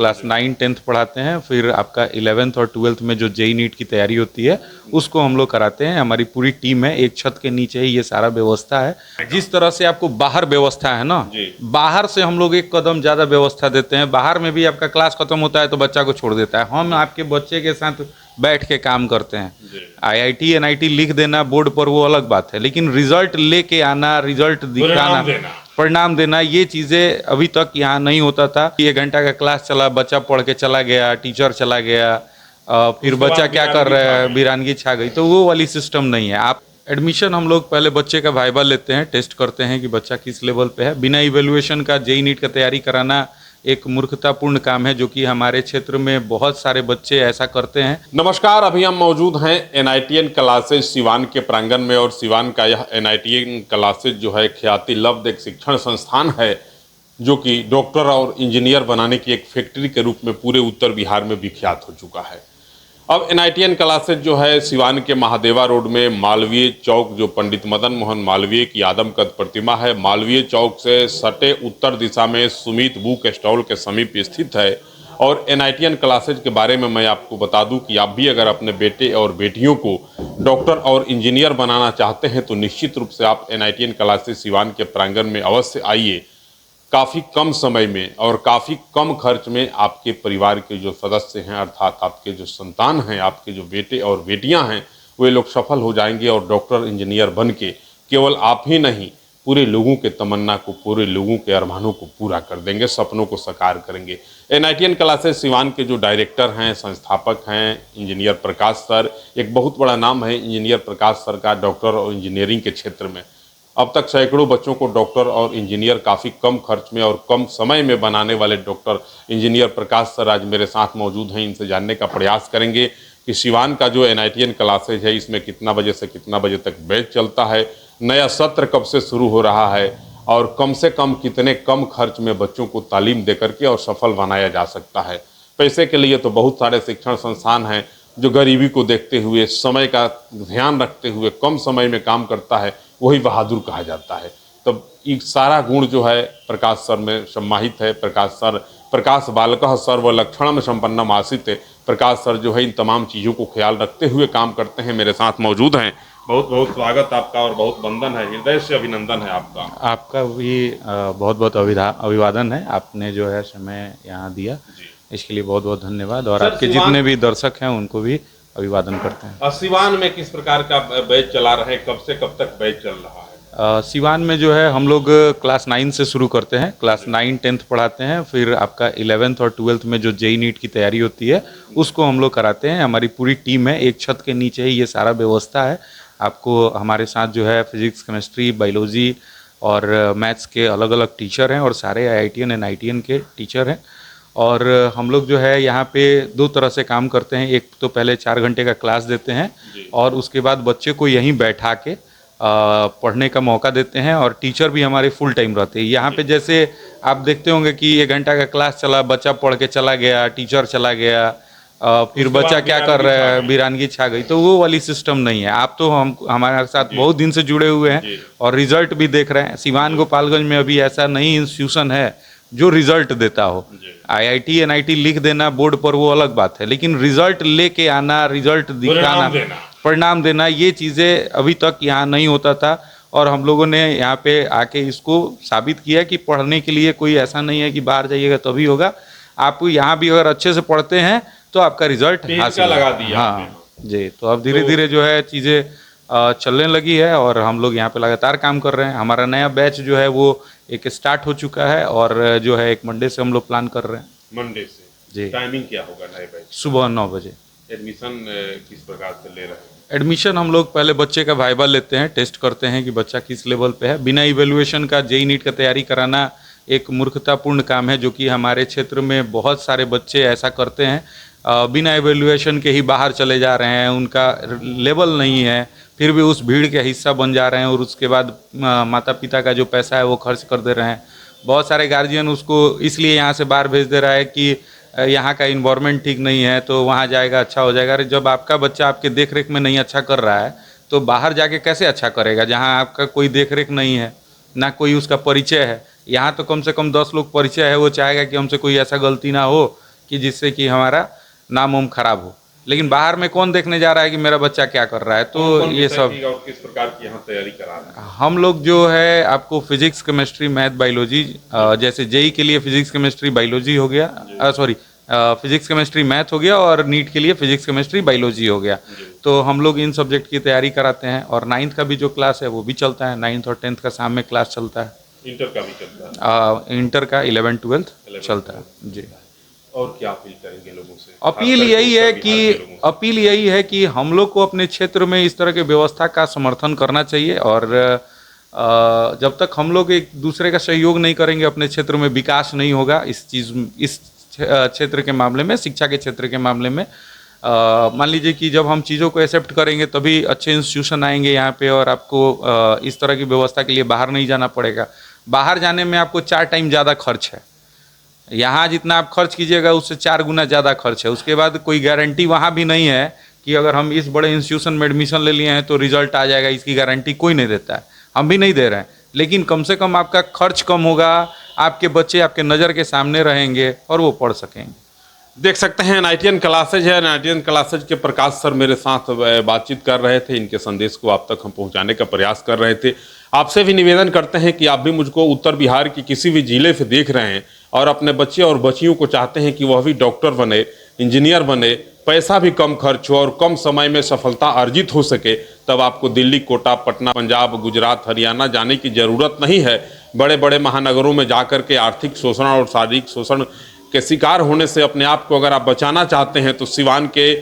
Class 9-10 पढ़ाते हैं, फिर आपका 11th और 12th में जो जेई नीट की तैयारी होती है उसको हम लोग कराते हैं। हमारी पूरी टीम है, एक छत के नीचे ही ये सारा व्यवस्था है। जिस तरह से आपको बाहर व्यवस्था है ना, बाहर से हम लोग एक कदम ज़्यादा व्यवस्था देते हैं। बाहर में भी आपका क्लास खत्म होता है तो बच्चा को छोड़ देता है, हम आपके बच्चे के साथ बैठ के काम करते हैं। IIT NIT लिख देना बोर्ड पर वो अलग बात है, लेकिन रिजल्ट लेके आना, रिजल्ट दिखाना, परिणाम देना, ये चीज़ें अभी तक यहाँ नहीं होता था। 1 घंटा का क्लास चला, बच्चा पढ़ के चला गया, टीचर चला गया, फिर बच्चा क्या कर रहा है, वीरानगी छा गई, तो वो वाली सिस्टम नहीं है। आप एडमिशन हम लोग पहले बच्चे का वाइवा लेते हैं, टेस्ट करते हैं कि बच्चा किस लेवल पे है। बिना इवेल्युएशन का जेई नीट का तैयारी कराना एक मूर्खतापूर्ण काम है, जो कि हमारे क्षेत्र में बहुत सारे बच्चे ऐसा करते हैं। नमस्कार, अभी हम मौजूद हैं NITN क्लासेज सिवान के प्रांगण में, और सिवान का यह NITN क्लासेज जो है ख्याति लब्ध एक शिक्षण संस्थान है, जो कि डॉक्टर और इंजीनियर बनाने की एक फैक्ट्री के रूप में पूरे उत्तर बिहार में विख्यात हो चुका है। अब NITN क्लासेज जो है सिवान के महादेवा रोड में मालवीय चौक, जो पंडित मदन मोहन मालवीय की आदमकद प्रतिमा है, मालवीय चौक से सटे उत्तर दिशा में सुमित बुक स्टॉल के समीप स्थित है। और NITN क्लासेज के बारे में मैं आपको बता दूं कि आप भी अगर अपने बेटे और बेटियों को डॉक्टर और इंजीनियर बनाना चाहते हैं तो निश्चित रूप से आप NITN क्लासेज सिवान के प्रांगण में अवश्य आइए। काफ़ी कम समय में और काफ़ी कम खर्च में आपके परिवार के जो सदस्य हैं, अर्थात आपके जो संतान हैं, आपके जो बेटे और बेटियां हैं, वे लोग सफल हो जाएंगे और डॉक्टर इंजीनियर बन के केवल आप ही नहीं, पूरे लोगों के तमन्ना को, पूरे लोगों के अरमानों को पूरा कर देंगे, सपनों को साकार करेंगे। NITN क्लासेज सिवान के जो डायरेक्टर हैं, संस्थापक हैं इंजीनियर प्रकाश सर, एक बहुत बड़ा नाम है इंजीनियर प्रकाश सर का डॉक्टर और इंजीनियरिंग के क्षेत्र में। अब तक सैकड़ों बच्चों को डॉक्टर और इंजीनियर काफ़ी कम खर्च में और कम समय में बनाने वाले डॉक्टर इंजीनियर प्रकाश सर आज मेरे साथ मौजूद हैं। इनसे जानने का प्रयास करेंगे कि सिवान का जो NITN क्लासेज है, इसमें कितना बजे से कितना बजे तक बैच चलता है, नया सत्र कब से शुरू हो रहा है, और कम से कम कितने कम खर्च में बच्चों को तालीम दे करके और सफल बनाया जा सकता है। पैसे के लिए तो बहुत सारे शिक्षण संस्थान हैं जो गरीबी को देखते हुए, समय का ध्यान रखते हुए कम समय में काम करता है, वही बहादुर कहा जाता है। तब ये सारा गुण जो है प्रकाश सर में सम्माहित है। प्रकाश बालकः सर्व लक्षणम संपन्नम आसीत है। प्रकाश सर जो है इन तमाम चीज़ों को ख्याल रखते हुए काम करते हैं, मेरे साथ मौजूद हैं। बहुत बहुत स्वागत आपका और बहुत वंदन है, हृदय से अभिनंदन है आपका। आपका भी बहुत बहुत अभिवादन है, आपने जो है समय यहाँ दिया, इसके लिए बहुत बहुत धन्यवाद। और आपके जितने भी दर्शक हैं उनको भी अभिवादन करते हैं। सिवान में किस प्रकार का बैच चला रहे हैं, कब से कब तक बैच चल रहा है? सिवान में जो है हम लोग क्लास 9 से शुरू करते हैं, क्लास 9-10 पढ़ाते हैं, फिर आपका 11th और 12th में जो जेई नीट की तैयारी होती है उसको हम लोग कराते हैं। हमारी पूरी टीम है, एक छत के नीचे ही ये सारा व्यवस्था है। आपको हमारे साथ जो है फिजिक्स, केमिस्ट्री, बायोलॉजी और मैथ्स के अलग अलग टीचर हैं, और सारे IITN NITN के टीचर हैं। और हम लोग जो है यहाँ पे 2 तरह से काम करते हैं। एक तो पहले 4 घंटे का क्लास देते हैं, और उसके बाद बच्चे को यहीं बैठा के पढ़ने का मौका देते हैं, और टीचर भी हमारे फुल टाइम रहते हैं। यहाँ पे जैसे आप देखते होंगे कि 1 घंटा का क्लास चला, बच्चा पढ़ के चला गया, टीचर चला गया, फिर बच्चा क्या कर रहा है, वीरानगी छा गई, तो वो वाली सिस्टम नहीं है। आप तो हमारे साथ बहुत दिन से जुड़े हुए हैं और रिजल्ट भी देख रहे हैं। सिवान गोपालगंज में अभी ऐसा नहीं इंस्टीट्यूशन है जो रिजल्ट देता हो। IIT NIT लिख देना बोर्ड पर वो अलग बात है, लेकिन रिजल्ट लेके आना, रिजल्ट दिखाना, परिणाम देना, ये चीज़ें अभी तक यहाँ नहीं होता था। और हम लोगों ने यहाँ पे आके इसको साबित किया कि पढ़ने के लिए कोई ऐसा नहीं है कि बाहर जाइएगा तभी होगा। आप यहाँ भी अगर अच्छे से पढ़ते हैं तो आपका रिजल्ट हासिल लगा दिया। हाँ जी, तो अब धीरे धीरे जो है चीज़ें चलने लगी है, और हम लोग यहाँ पे लगातार काम कर रहे हैं। हमारा नया बैच जो है वो एक स्टार्ट हो चुका है, और जो है एक मंडे से हम लोग प्लान कर रहे हैं। मंडे से जी। टाइमिंग क्या होगा नए बैच? सुबह 9 बजे। एडमिशन किस प्रकार से ले रहे हैं? एडमिशन हम लोग पहले बच्चे का वाइवा लेते हैं, टेस्ट करते हैं कि बच्चा किस लेवल पे है। बिना इवेल्युएशन का जेई नीट का तैयारी कराना एक मूर्खतापूर्ण काम है, जो कि हमारे क्षेत्र में बहुत सारे बच्चे ऐसा करते हैं। बिना इवेल्युएशन के ही बाहर चले जा रहे हैं, उनका लेवल नहीं है, फिर भी उस भीड़ का हिस्सा बन जा रहे हैं, और उसके बाद माता पिता का जो पैसा है वो खर्च कर दे रहे हैं। बहुत सारे गार्जियन उसको इसलिए यहाँ से बाहर भेज दे रहा है कि यहाँ का इन्वायरमेंट ठीक नहीं है, तो वहाँ जाएगा अच्छा हो जाएगा। अरे जब आपका बच्चा आपके देख रेख में नहीं अच्छा कर रहा है तो बाहर जाके कैसे अच्छा करेगा, जहाँ आपका कोई देख रेख नहीं है, ना कोई उसका परिचय है। यहाँ तो कम से कम 10 लोग परिचय है, वो चाहेगा कि हमसे कोई ऐसा गलती ना हो कि जिससे कि हमारा नाम वाम खराब हो। लेकिन बाहर में कौन देखने जा रहा है कि मेरा बच्चा क्या कर रहा है, तो ये सब और किस प्रकार की यहाँ तैयारी करा रहे हैं? हम लोग जो है आपको फिजिक्स केमिस्ट्री मैथ बायोलॉजी, जैसे जेई के लिए फिजिक्स केमिस्ट्री बायोलॉजी हो गया, सॉरी फिजिक्स केमिस्ट्री मैथ हो गया, और नीट के लिए फिजिक्स केमिस्ट्री बायोलॉजी हो गया। तो हम लोग इन सब्जेक्ट की तैयारी कराते हैं, और 9th का भी जो क्लास है वो भी चलता है। 9th और 10th का शाम में क्लास चलता है। इंटर का भी चलता है? इंटर का 11th 12th चलता है जी। और क्या अपील करेंगे लोगों से? अपील यही है कि हम लोग को अपने क्षेत्र में इस तरह की व्यवस्था का समर्थन करना चाहिए, और जब तक हम लोग एक दूसरे का सहयोग नहीं करेंगे अपने क्षेत्र में विकास नहीं होगा। इस क्षेत्र के मामले में, शिक्षा के क्षेत्र के मामले में मान लीजिए कि जब हम चीज़ों को एक्सेप्ट करेंगे तभी अच्छे इंस्टीट्यूशन आएंगे यहाँ पे, और आपको इस तरह की व्यवस्था के लिए बाहर नहीं जाना पड़ेगा। बाहर जाने में आपको 4 टाइम ज़्यादा खर्च है। यहाँ जितना आप खर्च कीजिएगा उससे 4 गुना ज़्यादा खर्च है। उसके बाद कोई गारंटी वहाँ भी नहीं है कि अगर हम इस बड़े इंस्टीट्यूशन में एडमिशन ले लिए हैं तो रिजल्ट आ जाएगा, इसकी गारंटी कोई नहीं देता है, हम भी नहीं दे रहे हैं। लेकिन कम से कम आपका खर्च कम होगा, आपके बच्चे आपके नज़र के सामने रहेंगे और वो पढ़ सकेंगे। देख सकते हैं एनआईटीएन क्लासेज है। एनआईटीएन क्लासेज के प्रकाश सर मेरे साथ बातचीत कर रहे थे। इनके संदेश को आप तक हम पहुंचाने का प्रयास कर रहे थे। आपसे भी निवेदन करते हैं कि आप भी मुझको उत्तर बिहार की किसी भी जिले से देख रहे हैं और अपने बच्चे और बच्चियों को चाहते हैं कि वह भी डॉक्टर बने, इंजीनियर बने, पैसा भी कम खर्च हो और कम समय में सफलता अर्जित हो सके, तब आपको दिल्ली, कोटा, पटना, पंजाब, गुजरात, हरियाणा जाने की ज़रूरत नहीं है। बड़े बड़े महानगरों में जाकर के आर्थिक शोषण और शारीरिक शोषण के शिकार होने से अपने आप को अगर आप बचाना चाहते हैं तो सिवान के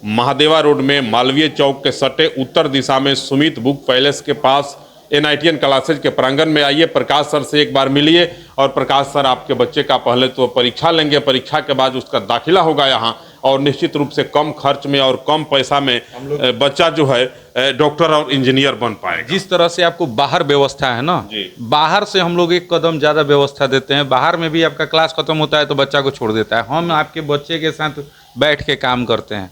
महादेवा रोड में मालवीय चौक के सटे उत्तर दिशा में सुमित बुक पैलेस के पास एनआईटीएन क्लासेज के प्रांगण में आइए। प्रकाश सर से एक बार मिलिए और प्रकाश सर आपके बच्चे का पहले तो परीक्षा लेंगे, परीक्षा के बाद उसका दाखिला होगा यहाँ, और निश्चित रूप से कम खर्च में और कम पैसा में बच्चा जो है डॉक्टर और इंजीनियर बन पाएगा। जिस तरह से आपको बाहर व्यवस्था है ना, बाहर से हम लोग एक कदम ज़्यादा व्यवस्था देते हैं। बाहर में भी आपका क्लास खत्म होता है तो बच्चा को छोड़ देता है, हम आपके बच्चे के साथ बैठ के काम करते हैं।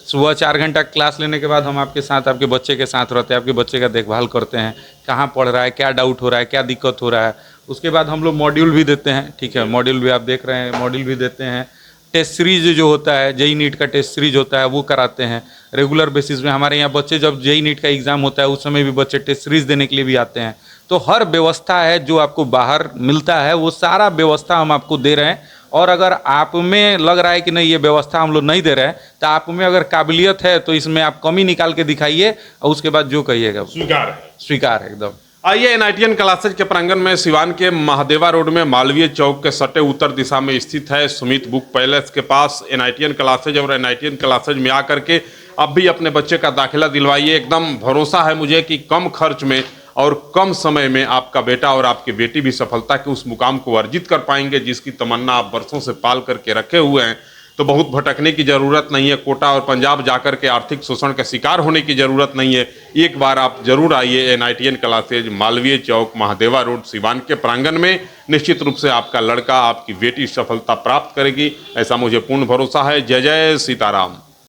सुबह 4 घंटा क्लास लेने के बाद हम आपके साथ, आपके बच्चे के साथ रहते हैं, आपके बच्चे का देखभाल करते हैं, कहाँ पढ़ रहा है, क्या डाउट हो रहा है, क्या दिक्कत हो रहा है। उसके बाद हम लोग मॉड्यूल भी देते हैं, ठीक है, मॉड्यूल भी आप देख रहे हैं, मॉड्यूल भी देते हैं। टेस्ट सीरीज जो होता है, जेई नीट का टेस्ट सीरीज होता है, वो कराते हैं रेगुलर बेसिस में। हमारे यहाँ बच्चे जब जेई नीट का एग्ज़ाम होता है उस समय भी बच्चे टेस्ट सीरीज देने के लिए भी आते हैं। तो हर व्यवस्था है जो आपको बाहर मिलता है वो सारा व्यवस्था हम आपको दे रहे हैं। और अगर आप में लग रहा है कि नहीं ये व्यवस्था हम लोग नहीं दे रहे हैं, तो आप में अगर काबिलियत है तो इसमें आप कमी निकाल के दिखाइए, और उसके बाद जो कहिएगा स्वीकार है एकदम। आइए, एनआईटीएन क्लासेज के प्रांगण में सिवान के महादेवा रोड में मालवीय चौक के सटे उत्तर दिशा में स्थित है सुमित बुक पैलेस के पास एनआईटीएन क्लासेज। और एनआईटीएन क्लासेज में आकर के अब भी अपने बच्चे का दाखिला दिलवाइए। एकदम भरोसा है मुझे कि कम खर्च में और कम समय में आपका बेटा और आपकी बेटी भी सफलता के उस मुकाम को अर्जित कर पाएंगे जिसकी तमन्ना आप वर्षों से पाल करके रखे हुए हैं। तो बहुत भटकने की ज़रूरत नहीं है, कोटा और पंजाब जाकर के आर्थिक शोषण का शिकार होने की ज़रूरत नहीं है। एक बार आप जरूर आइए एनआईटीएन क्लासेज, मालवीय चौक, महादेवा रोड, सिवान के प्रांगण में। निश्चित रूप से आपका लड़का, आपकी बेटी सफलता प्राप्त करेगी, ऐसा मुझे पूर्ण भरोसा है। जय जय सीताराम।